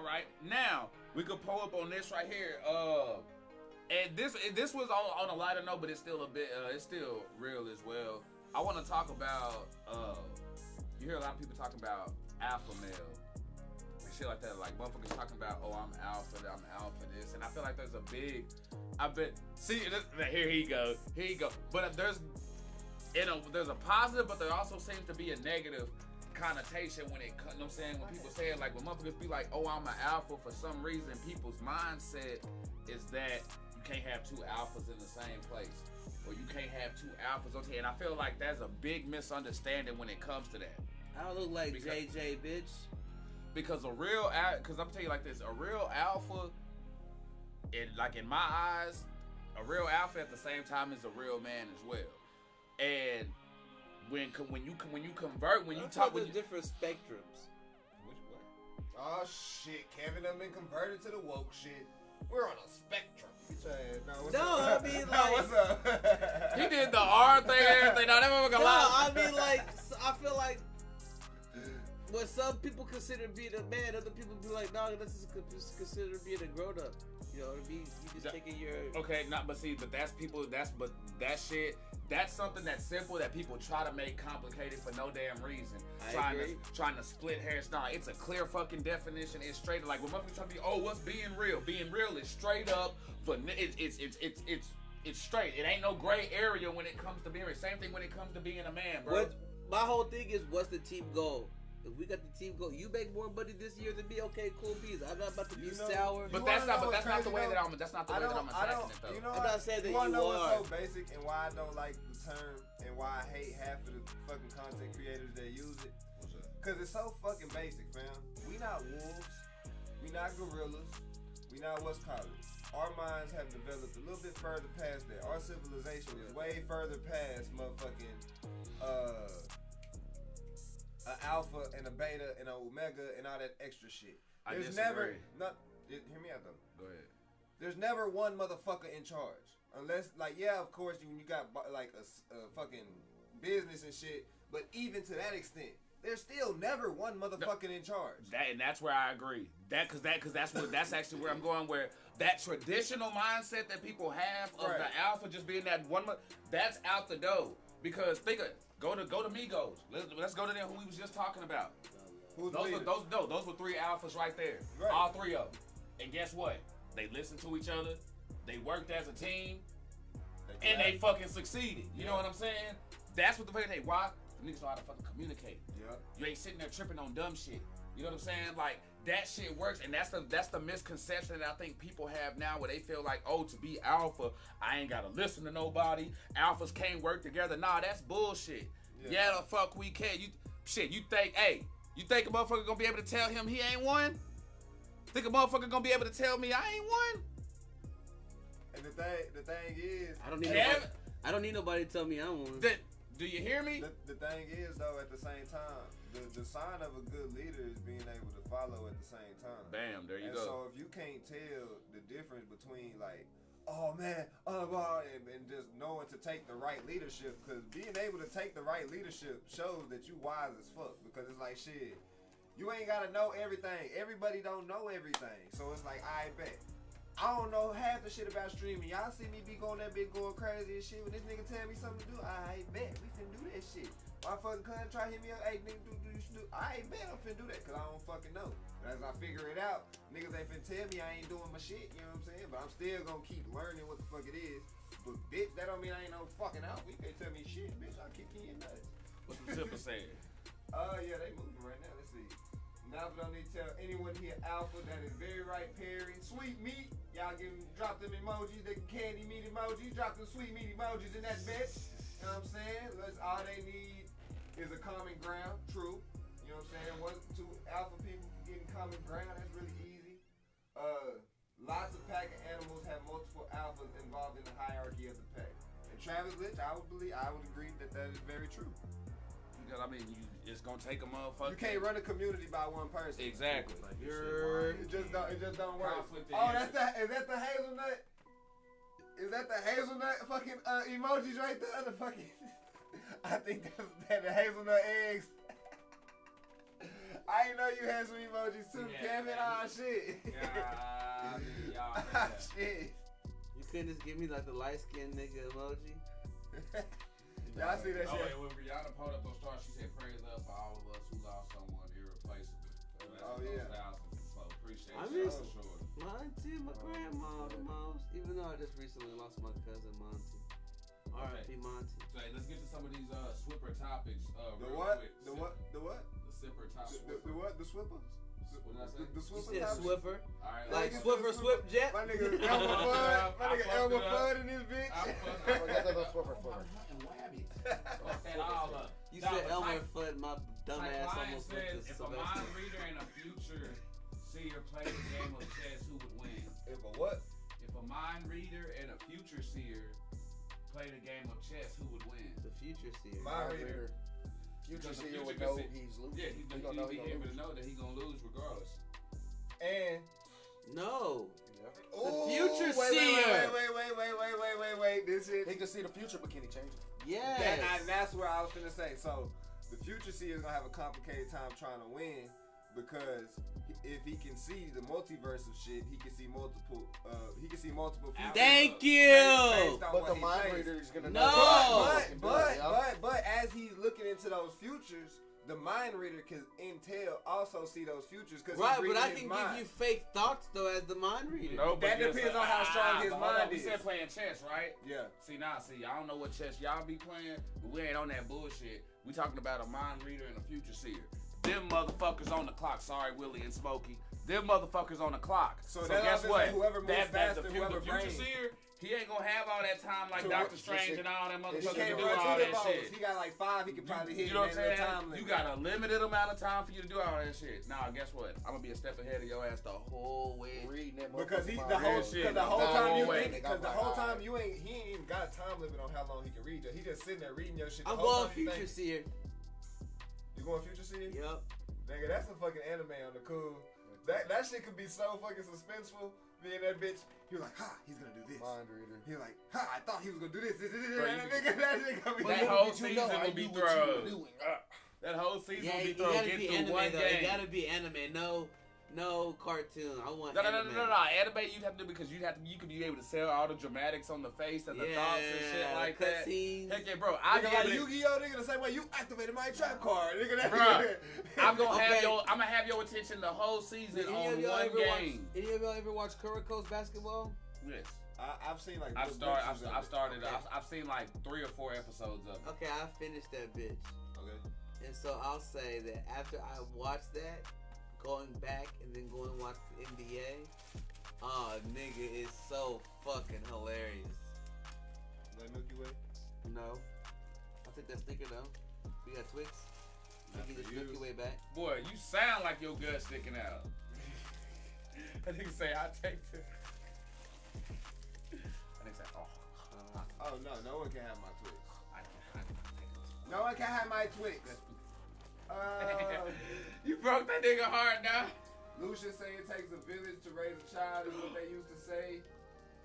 All right, now we could pull up on this right here. And this was on a lighter note, but it's still a bit. It's still real as well. I want to talk about. You hear a lot of people talking about alpha male and shit like that. Like motherfuckers talking about, oh, I'm alpha this, and I feel like there's a big. I bet. See, here he go. But there's a positive, but there also seems to be a negative connotation when it, you know what I'm saying, when people say it, like when motherfuckers be like, oh, I'm an alpha, for some reason people's mindset is that you can't have two alphas in the same place, or you can't have two alphas, okay, and I feel like that's a big misunderstanding when it comes to that. I don't look like JJ, bitch. Because I'm telling you like this, a real alpha, in my eyes, a real alpha at the same time is a real man as well. And when you convert, when you talk with different spectrums. Which way? Oh shit, Kevin done been converted to the woke shit. We're on a spectrum. I mean like what's up? He did the R thing and everything. No, that motherfucker lie. I mean like I feel like what some people consider being a man, other people be like, no, this is considered being a grown up. You know what I mean? You just taking your but that shit. That's something that's simple that people try to make complicated for no damn reason. Trying to split hairs. Nah, it's a clear fucking definition. It's straight. Like when motherfuckers try to be, oh, what's being real? Being real is straight up for it's straight. It ain't no gray area when it comes to being real. Same thing when it comes to being a man, bro. My whole thing is, what's the team goal? If we got the team goal, you make more money this year than me. Okay, cool beans. I'm not about to be sour. But that's not the way that I'm attacking it though. You know I'm not saying that you wanna know are. what's so basic and why I don't like the term and why I hate half of the fucking content creators that use it? What's up? Cause it's so fucking basic, fam. We not wolves. We not gorillas. We not what's called it. Our minds have developed a little bit further past that. Our civilization is way further past motherfucking an alpha and a beta and an omega and all that extra shit. There's never hear me out though. Go ahead. There's never one motherfucker in charge, unless like of course when you got like a fucking business and shit. But even to that extent, there's still never one motherfucking in charge. That's where I agree. That's actually where I'm going. Where that traditional mindset that people have of the alpha just being that one, that's out the door. Because go to Migos. Let's go to them who we was just talking about. Those were three alphas right there. Right. All three of them. And guess what? They listened to each other. They worked as a team. And they fucking succeeded. You know what I'm saying? That's what the fucking thing. Why? The niggas know how to fucking communicate. Yeah. You ain't sitting there tripping on dumb shit. You know what I'm saying? Like that shit works, and that's the misconception that I think people have now, where they feel like, oh, to be alpha, I ain't gotta listen to nobody. Alphas can't work together. Nah, that's bullshit. Yeah, the fuck we can. You think a motherfucker gonna be able to tell him he ain't one? Think a motherfucker gonna be able to tell me I ain't one? And the thing is, I don't need nobody to tell me I'm one. Do you hear me? The thing is, though, at the same time, the sign of a good leader is being able to follow at the same time. Bam, there you go. So if you can't tell the difference between like, oh man, and just knowing to take the right leadership, because being able to take the right leadership shows that you wise as fuck. Because it's like shit, you ain't gotta know everything. Everybody don't know everything. So it's like, I bet. I don't know half the shit about streaming. Y'all see me be going that bit going crazy and shit. When this nigga tell me something to do, I bet we finna do that shit. My fucking cousin try to hit me up, hey nigga, do you should do. I bet I'm finna do that, cause I don't fucking know. But as I figure it out, niggas ain't finna tell me I ain't doing my shit, you know what I'm saying? But I'm still gonna keep learning what the fuck it is. But bitch, that don't mean I ain't no fucking alpha. You can't tell me shit, bitch. I'll kick you in your nuts. What's the zipper saying? Yeah, they moving right now. Let's see. Now don't need to tell anyone here alpha that is very right pairing. Sweet meat. Y'all drop them emojis, the candy meat emojis. Drop them sweet meat emojis in that bitch. You know what I'm saying? That's all they need is a common ground. True. You know what I'm saying? 1, 2 alpha people getting common ground. That's really easy. Lots of pack of animals have multiple alphas involved in the hierarchy of the pack. And Travis Glitch, I would agree that is very true. Because I mean, it's gonna take a motherfucker. You can't run a community by one person. Exactly. It just don't work. Is that the hazelnut? Is that the hazelnut fucking emojis right there? The fucking. I think that's the hazelnut eggs. I didn't know you had some emojis too, Kevin. Oh shit. Y'all. Shit. You couldn't just give me like the light skinned nigga emoji? Y'all see that shit? Wait, when Rihanna pulled up on Star, she said, "Praise up for all of us who lost someone irreplaceable." Oh, yeah. So appreciate I you miss for sure. my auntie, my grandma the most. Even though I just recently lost my cousin Monty. R.I.P. Monty. So hey, let's get to some of these Swipper topics. The real what? quick. The what? The what? The Sipper topics. The what? The Swipper? What did I say? The You Swipper. said topic? Swiffer? All right, Like let's- Swiffer Swip Jet? My nigga Elmer Fudd. My nigga Elmer Fudd in this bitch. I'm hunting rabbits. Fuck that all up. You Nah, said but Elmer Type- Fudd, my dumb Type ass Lion almost went says, to if a mind Sylvester. reader and a future seer played a game of chess, who would win? If a what? If a mind reader and a future seer played a game of chess, who would win? The future seer. Mind reader. Future Because the seer future would can know see- he's losing. Yeah, he gonna know be he's able gonna to know that he's gonna lose regardless. And No. Ooh, future wait, seer. Wait. This is He can see the future, but can he change it? Yes. that's what I was finna say. So the future seer is gonna have a complicated time trying to win because if he can see the multiverse of shit, he can see multiple. Futures Thank based you. on But what the he mind thinks. reader is gonna No. know. But as he's looking into those futures, the mind reader can also see those futures because Right, he's reading but I his can mind. give you fake thoughts though as the mind reader. No, but That guess depends what? on how strong his but hold on, mind we is. said playing chess, right? Yeah. See, I don't know what chess y'all be playing, but we ain't on that bullshit. We talking about a mind reader and a future seer. Them motherfuckers on the clock. Sorry, Willie and Smokey. Them motherfuckers on the clock. So guess that's what? whoever moves faster, the whoever future brains. seer, he ain't gonna have all that time like So Doctor what- Strange and all them He motherfuckers can't to do run all through them that hoes. shit. He got like 5. He could probably hit You know what I'm at a saying? time limit. You got a limited amount of time for you to do all that shit. Now, guess what? I'm gonna be a step ahead of your ass the whole way. Reading that Because he motherfucking the mind. whole Real shit. because the whole Nah, time you wait. think because the whole time he ain't even got a time limit on how long he can read you. He just sitting there reading your shit. The I'm whole going time you future think- seer. You going future seer? Yep. Nigga, that's a fucking anime on the cool. That shit could be so fucking suspenseful. Being that bitch, he was like, ha, he's gonna do this. Mind reader. He was like, ha, I thought he was gonna do this. Bro, And nigga, that shit gonna be That like, whole But you season know, I will be knew what you were thrown. doing. That whole season Yeah, will be you thrown. gotta Get be through anime one though. game. It gotta be anime. No cartoon. I want No. anime. Anime you'd have to do because you could be able to sell all the dramatics on the face and the thoughts and shit like that. cutscenes. Heck yeah, bro. I Nigga, be like able to, Yu-Gi-Oh, nigga, the same way you activated my trap card. Nigga, that Bruh, I'm gonna Okay. I'm gonna have your attention the whole season Any of on y'all one ever game. watch? Any of y'all ever watch Kuroko's basketball? Yes. I've seen like I've started. Okay. I've seen like 3 or 4 episodes of it. Okay, I finished that bitch. Okay. And so I'll say that after I watched that, going back and then going and watch the NBA, oh nigga, it's so fucking hilarious. Like Milky Way. No, I took that sticker though. We got Twix. Not You can for just you. Milky Way back. Boy, you sound like your gut sticking out. I think say I take the. I think say Oh no one can have my Twix. I take it. No one can have my Twix. You broke that nigga heart now. Lucian say it takes a village to raise a child is what they used to say.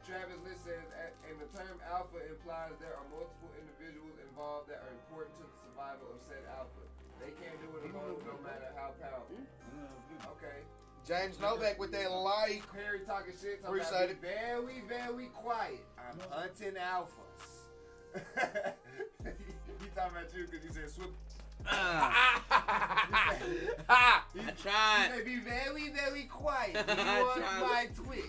Travis Litt says, and the term alpha implies there are multiple individuals involved that are important to the survival of said alpha. They can't do it alone no matter how powerful. Okay. James Novak with that like. Perry talking shit. Appreciate it. Very, very quiet. I'm hunting alphas. He talking about you because you said swip. I You tried. say be very, very quiet. You I want tried. my Twix.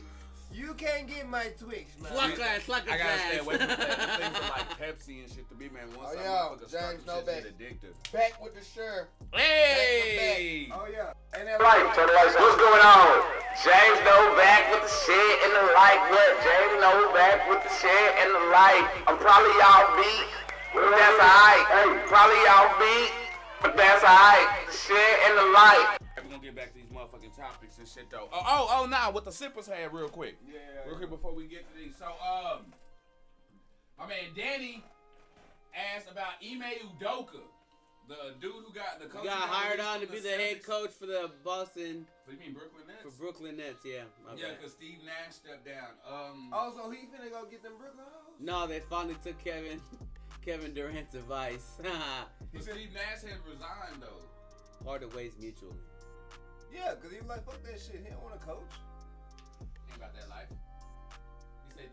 You can't get my Twix, man. Slucker I gotta stay away from ass. things like Pepsi and shit to be, man. Once Oh, some yeah, motherfucker start James to shit Novak. get addictive. Back with the shirt. Hey! Oh yeah. And then What's going on? James Novak with the shit and the like. What? James Novak with the shit and the like. I'm probably y'all beat, but that's alright. Probably y'all beat, but that's alright. Shit and the like. We're gonna get back to these motherfucking topics and shit though. Oh, nah, what the sippers had real quick. Yeah. Real quick before we get to these. So, my man Danny asked about Ime Udoka, the dude who got the coach. Got hired on to be the head coach for the Boston, So you mean Brooklyn Nets? for Brooklyn Nets, yeah. My Yeah, bad. because Steve Nash stepped down. Also, he finna go get them Brooklyn hoes? No, they finally took Kevin Durant's advice. Steve Nash had resigned though. Parted ways mutually. Yeah, because he was like, fuck that shit. He don't want to coach. He ain't about that life. He said,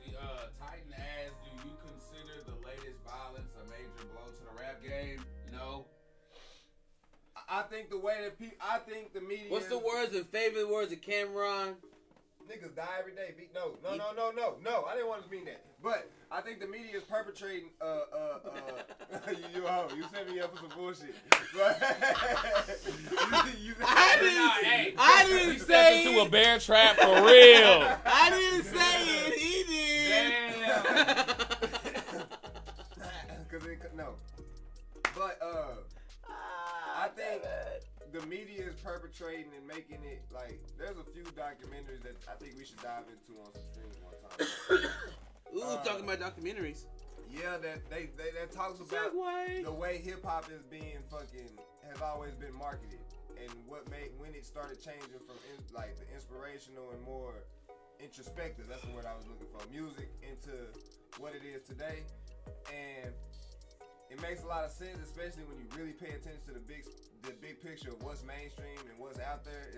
Titan asked, do you consider the latest violence a major blow to the rap game? No. I think the way that I think the media. What's the words and favorite words of Cameron? Niggas die every day. No. I didn't want to mean that. But I think the media is perpetrating. You sent me up for some bullshit. I didn't say it. Into a bear trap for real. I didn't say it. He did. Damn. No. But I think the media is perpetrating and making it like there's a few documentaries that I think we should dive into on some streams one time. Ooh, talking about documentaries. Yeah, that talks about Segway. the way hip hop is being has always been marketed, and when it started changing from like the inspirational and more introspective. That's the word I was looking for. Music into what it is today, and it makes a lot of sense, especially when you really pay attention to the big picture of what's mainstream and what's out there.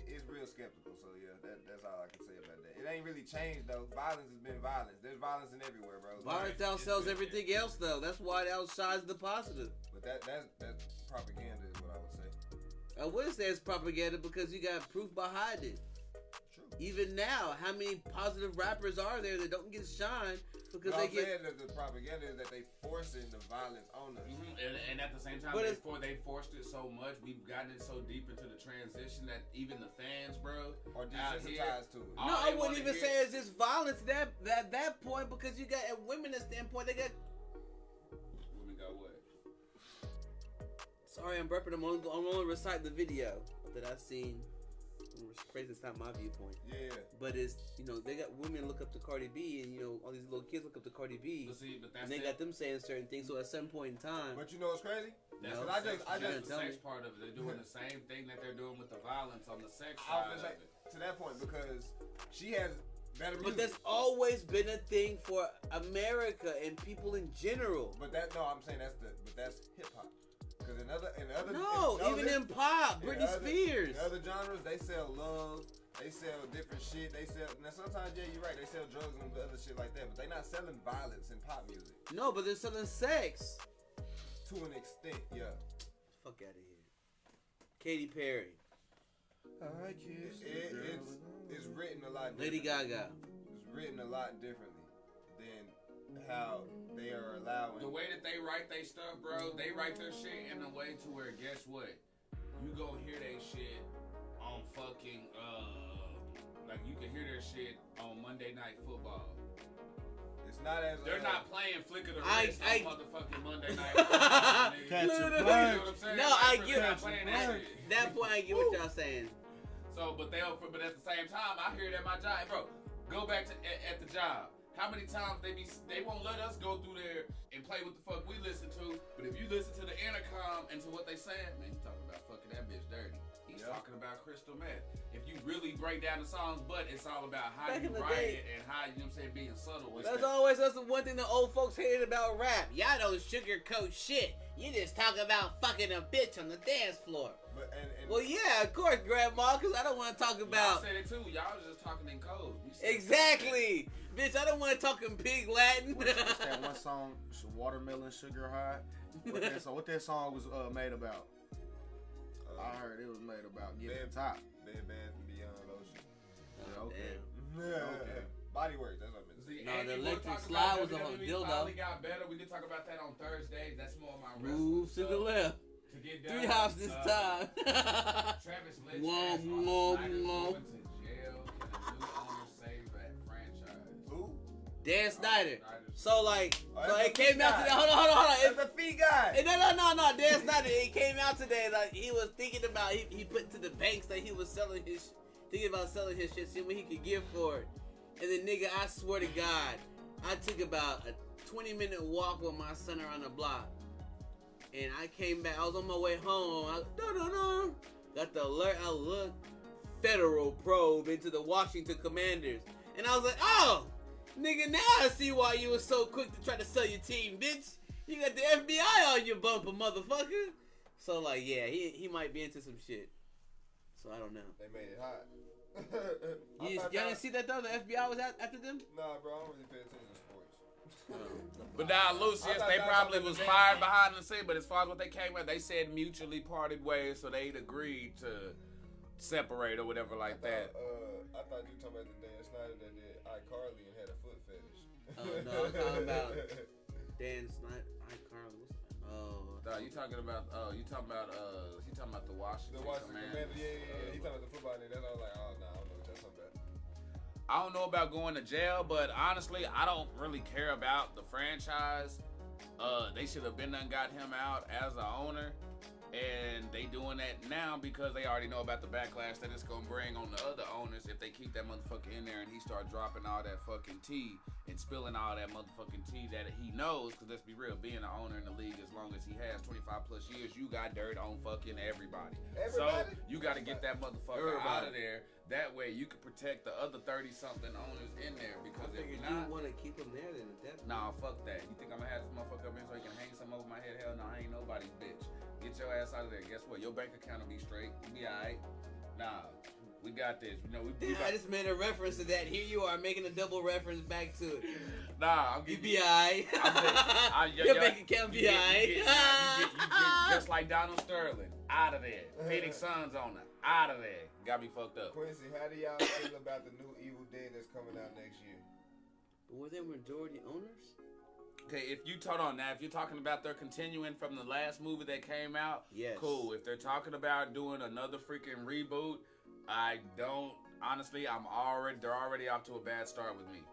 It's real skeptical. So yeah, that's all I can say about that. It ain't really changed though. Violence has been violence. There's violence in everywhere, bro. Violence outsells everything else, though. That's why it outshines the positive. But that's propaganda is what I would say. I wouldn't say it's propaganda because you got proof behind it. True. Even now, how many positive rappers are there that don't get shine because But they I'm get? saying that the propaganda is that they forcing the violence on us. Mm-hmm. And at the same time, But they forced it so much. We've gotten it so deep into the transition that even the fans, bro, Or out here, desensitized to it. all No, they I wouldn't wanna even hear- say it's just violence at that point because you got at women's standpoint they got. Women got what? Sorry, I'm burping. I'm only reciting the video that I've seen. Crazy, it's not my viewpoint. Yeah. But it's, they got women look up to Cardi B, and all these little kids look up to Cardi B, But see, but that's and they got them saying certain things. So at some point in time, But you know what's crazy? That's No. the I sex, just- that's the tell sex me. part of it. They're doing the same thing that they're doing with the violence on the sex I side was of like, it. to that point because she has better music. but that's always been a thing for America and people in general. I'm saying that's hip hop. Because in other No, even in pop, Britney Spears. In other genres, they sell love. They sell different shit. They sell now. Sometimes, yeah, you're right. They sell drugs and other shit like that, but they not selling violence in pop music No, but they're selling sex. to an extent. Yeah. Fuck out of here. Katy Perry, It's written a lot. Lady differently. Gaga. It's written a lot differently than how they are allowing. The way that they write their stuff, bro, they write their shit in a way to where, guess what? You go hear they shit on fucking, like you can hear their shit on Monday Night Football. It's not as They're not playing Flick of the I- Wrist on motherfucking Monday Night Football. nigga. Catch You a know bug. what I'm saying? No, I They're get not it. playing that shit. That point, I get what y'all saying. So, but at the same time, I hear it at my job. Hey, bro, go back to at the job. How many times they won't let us go through there and play what the fuck we listen to, but if you listen to the intercom and to what they saying, man, you talking about fucking that bitch dirty. He's talking about crystal meth. If you really break down the songs, but it's all about how Back you in the write day- it and how, you know what I'm saying, being subtle with That's it. the one thing the old folks hated about rap. Y'all don't sugarcoat shit. You just talk about fucking a bitch on the dance floor. But, and Well, yeah, of course, Grandma, because I don't want to talk Y'all about... said it too. Y'all was just talking in code. We said- Exactly. Bitch, I don't want to talk in pig Latin. What's that one song? Watermelon Sugar High. What that song was made about? I heard it was made about getting top. Bed Bath and Beyond lotion. Oh, Okay. Okay. Body Works. That's what I meant. See, No, and the we electric talk slide about was a whole WWE dildo. finally got better. We did talk about that on Thursdays. That's more of my wrestling Move to the stuff. left. To get done. 3 hops this time. Travis Lynch Womp, asked, are womp, Snyder's womp. going to jail? Can a new owner save that franchise? Who? Dan Snyder. Snyder's- So, like, Oh, so that's it the came feet out guy. today. Hold on. That's the feet guy. No. Dan Snyder, it came out today. Like, he was thinking about, he put to the banks that he was selling thinking about selling his shit, seeing what he could give for it. And then, nigga, I swear to God, I took about a 20-minute walk with my son around the block. And I came back, I was on my way home. Got the alert, I looked, federal probe into the Washington Commanders. And I was like, oh, nigga, now I see why you were so quick to try to sell your team, bitch. You got the FBI on your bumper, motherfucker. So, like, yeah, he might be into some shit. So I don't know. They made it hot. Y'all didn't see that though? The FBI was out after them? Nah, bro, I don't really pay attention to sports. But now, Lucius, they probably was fired behind the scene. But as far as what they came with, they said mutually parted ways, so they'd agreed to separate or whatever like that. I thought you were talking about the Dan Snyder that did iCarly and had a foot fetish. Oh no, I'm talking about Dan Snyder, iCarly. Oh, You talking about the Washington, The Washington Commanders. Commander, yeah. He talking about the football nigga. That's all I was like, oh, nah, I don't know what that's talking about. I don't know about going to jail, but honestly, I don't really care about the franchise. They should have been done got him out as an owner, and they doing that now because they already know about the backlash that it's gonna bring on the other owners if they keep that motherfucker in there and he start dropping all that fucking tea and spilling all that motherfucking tea that he knows. Because let's be real, being an owner in the league as long as he has 25 plus years, you got dirt on fucking everybody. So you got to get that motherfucker out of there. That way you can protect the other 30-something owners in there. Because if you not, want to keep him there then at that point. nah, fuck that. You think I'm gonna have this motherfucker up in so he can hang something over my head? Hell no, I ain't nobody's bitch. Get your ass out of there. Guess what? Your bank account will be straight. You be alright. Nah, we got this. You know, we I just made a reference to that. Here you are making a double reference back to it. Nah, I'm You getting be alright. Your bank account be alright. You get just like Donald Sterling. Out of there. Phoenix Suns on it. Out of there. Got me fucked up. Quincy, how do y'all feel about the new Evil Dead that's coming out next year? But were they majority owners? Okay, if you told on that, if you're talking about they're continuing from the last movie that came out, yes. Cool. If they're talking about doing another freaking reboot, I don't. Honestly, they're already off to a bad start with me.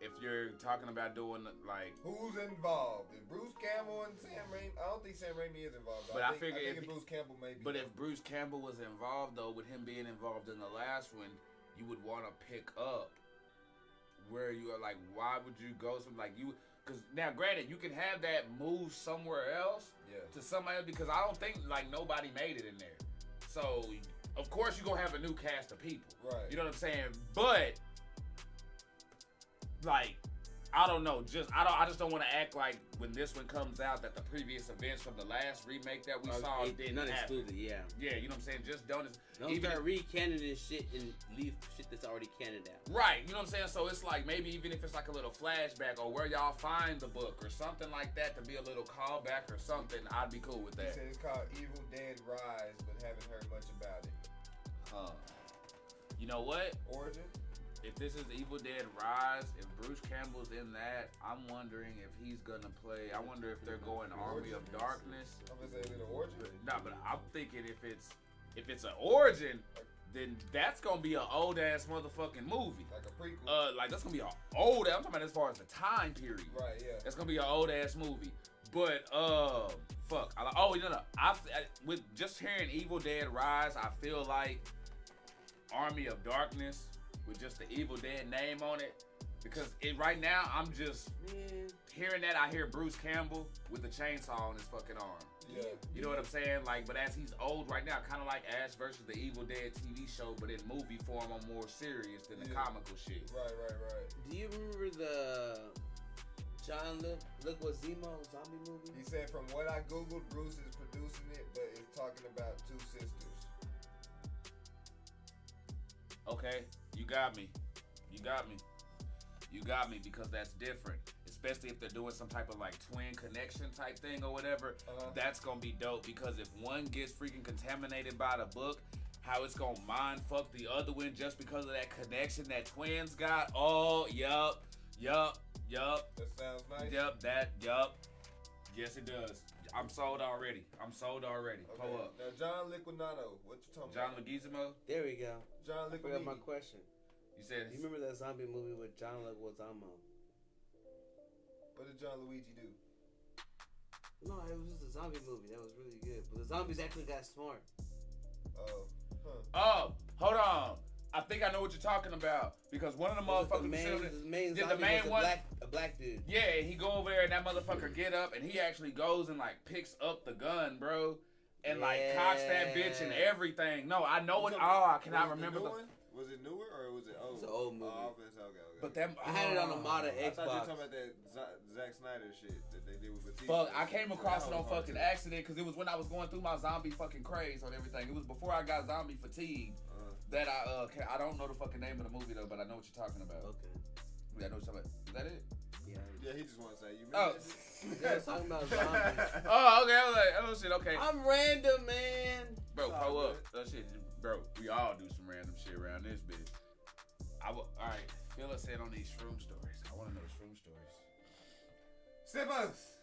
If you're talking about doing like, who's involved? Is Bruce Campbell and Sam Raimi? I don't think Sam Raimi is involved. But I think if Bruce Campbell may be. But if Bruce Campbell was involved though, with him being involved in the last one, you would want to pick up where you are. Like, why would you go some like you? Because now, granted, you can have that move somewhere else to somebody else because I don't think like nobody made it in there. So of course you're gonna have a new cast of people. Right. You know what I'm saying? But like, I don't know. I just don't want to act like when this one comes out that the previous events from the last remake that we saw didn't not happen. excluded, yeah. Yeah, you know what I'm saying? Just don't start re-canoning shit and leave shit that's already canoned out. Right, you know what I'm saying? So it's like maybe even if it's like a little flashback or where y'all find the book or something like that to be a little callback or something, I'd be cool with You that. said it's called Evil Dead Rise, but haven't heard much about it. You know what? Origin? If this is Evil Dead Rise, if Bruce Campbell's in that, I'm wondering if he's gonna play. I wonder if they're going Army of Darkness. I'm gonna say an origin. Nah, but I'm thinking if it's an origin, then that's gonna be an old ass motherfucking movie. Like a prequel. Like that's gonna be an old. I'm talking about as far as the time period. Right. Yeah. That's gonna be an old ass movie. But fuck. With just hearing Evil Dead Rise, I feel like Army of Darkness with just the Evil Dead name on it. Because right now, I'm just hearing that. I hear Bruce Campbell with the chainsaw on his fucking arm. Yeah. You know what I'm saying? Like, but as he's old right now, kind of like Ash versus the Evil Dead TV show, but in movie form, I'm more serious than the comical shit. Right. Do you remember the John Leguizamo zombie movie? He said, from what I googled, Bruce is producing it, but it's talking about two sisters. Okay, you got me because that's different, especially if they're doing some type of like twin connection type thing or whatever. That's gonna be dope because if one gets freaking contaminated by the book, how it's gonna mind fuck the other one just because of that connection that twins got. Oh, yup. That sounds nice. Yup. Yes, it does. I'm sold already. Okay. Pull up. Now, John Leguizamo, what you talking John about? Leguizamo. There we go. John I forgot my Leguizamo. question. You said You remember that zombie movie with John Leguizamo? What did John Luigi do? No, it was just a zombie movie. That was really good. But the zombies actually got smart. Oh, hold on. I think I know what you're talking about because one of the motherfuckers, The main the zombie main was one, a black dude. yeah, he go over there and that motherfucker get up and he actually goes and like picks up the gun, bro. and like cocks that bitch and everything. No, I know it. Oh, I cannot remember the. Was it newer or was it old? It's an old movie. Okay. But that I had it on the modern I Xbox. thought you were talking about that Zack Snyder shit that they did with Batista. Fuck, I came across it on fucking accident because it was when I was going through my zombie fucking craze on everything. It was before I got zombie fatigue that I don't know the fucking name of the movie though, but I know what you're talking about. Okay. Yeah, I know what you're talking about. Is that it? Yeah, he just want to say you. Oh. Yeah, I was talking about zombies. Oh, okay. I was like, oh shit, okay. I'm random, man. Bro, pull up. That shit, bro. We all do some random shit around this bitch. All right. Fill us in on these shroom stories. I want to know the shroom stories. Sippers.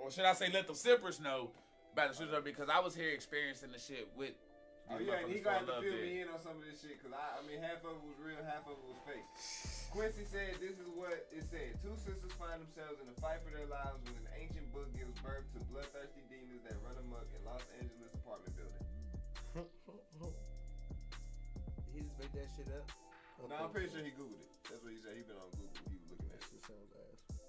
Or should I say, let the sippers know about the shroom story because I was here experiencing the shit with. Oh yeah, and he got to fill me in on some of this shit because I mean half of it was real, half of it was fake. Quincy said this is what it said. Two sisters find themselves in a fight for their lives when an ancient book gives birth to bloodthirsty demons that run amok in Los Angeles apartment building. Did he just make that shit up? No, I'm pretty sure he Googled it. That's what he said. He been on Google. He was looking at it. Sounds ass.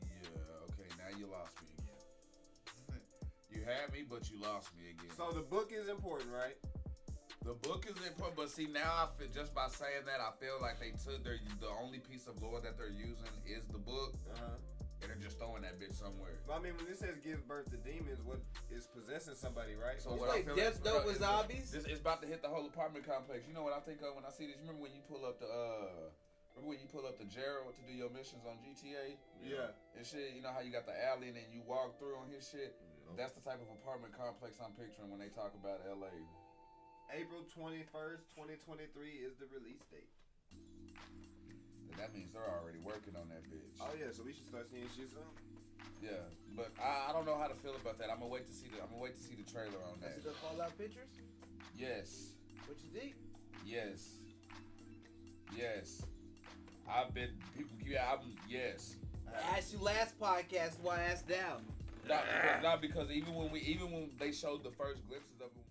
Yeah, okay, now you lost me again. You had me, but you lost me again. So the book is important, right? The book is important, but see, now I feel, just by saying that, I feel like they took the only piece of lore that they're using is the book, and they're just throwing that bitch somewhere. But I mean, when it says gives birth to demons, what is possessing somebody, right? So It's what like I feel Death Note with zombies. It's about to hit the whole apartment complex. You know what I think of when I see this? You remember when you pull up the Gerald to do your missions on GTA? Yeah. And shit, you know how you got the alley and then you walk through on his shit? That's the type of apartment complex I'm picturing when they talk about LA. April 21st, 2023 is the release date. And that means they're already working on that bitch. Oh yeah, so we should start seeing shit soon. Yeah, but I don't know how to feel about that. I'm gonna wait to see the trailer on that. Is it the Fallout pictures? Yes. What you think? Yes. Yes. Yes. I asked you last podcast why I asked down. Not because even when they showed the first glimpses of it.